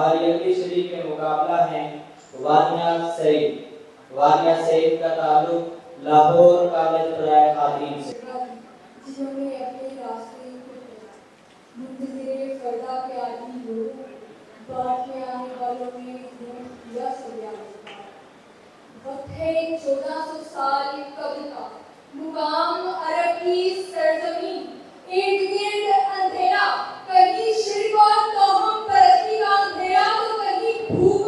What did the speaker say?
हमारी अगली शरीक के मुकाबला है वानिया सईद। वानिया सईद का ताल्लुक लाहौर कॉलेज बराए खातून से। जिन्होंने अपने रास्ते मुंतज़िर फ़रदा के आदमी लोगों बाद में आने वालों ने ढूंढ दिया सरियाने का। वक्त है 1400 साल कबल का, मुकाम अरब की सरजमीन, इर्द गिर्द अंधेरा, कहीं शिर्क और तोहम परस्ती का अंधेरा तो कहीं भूख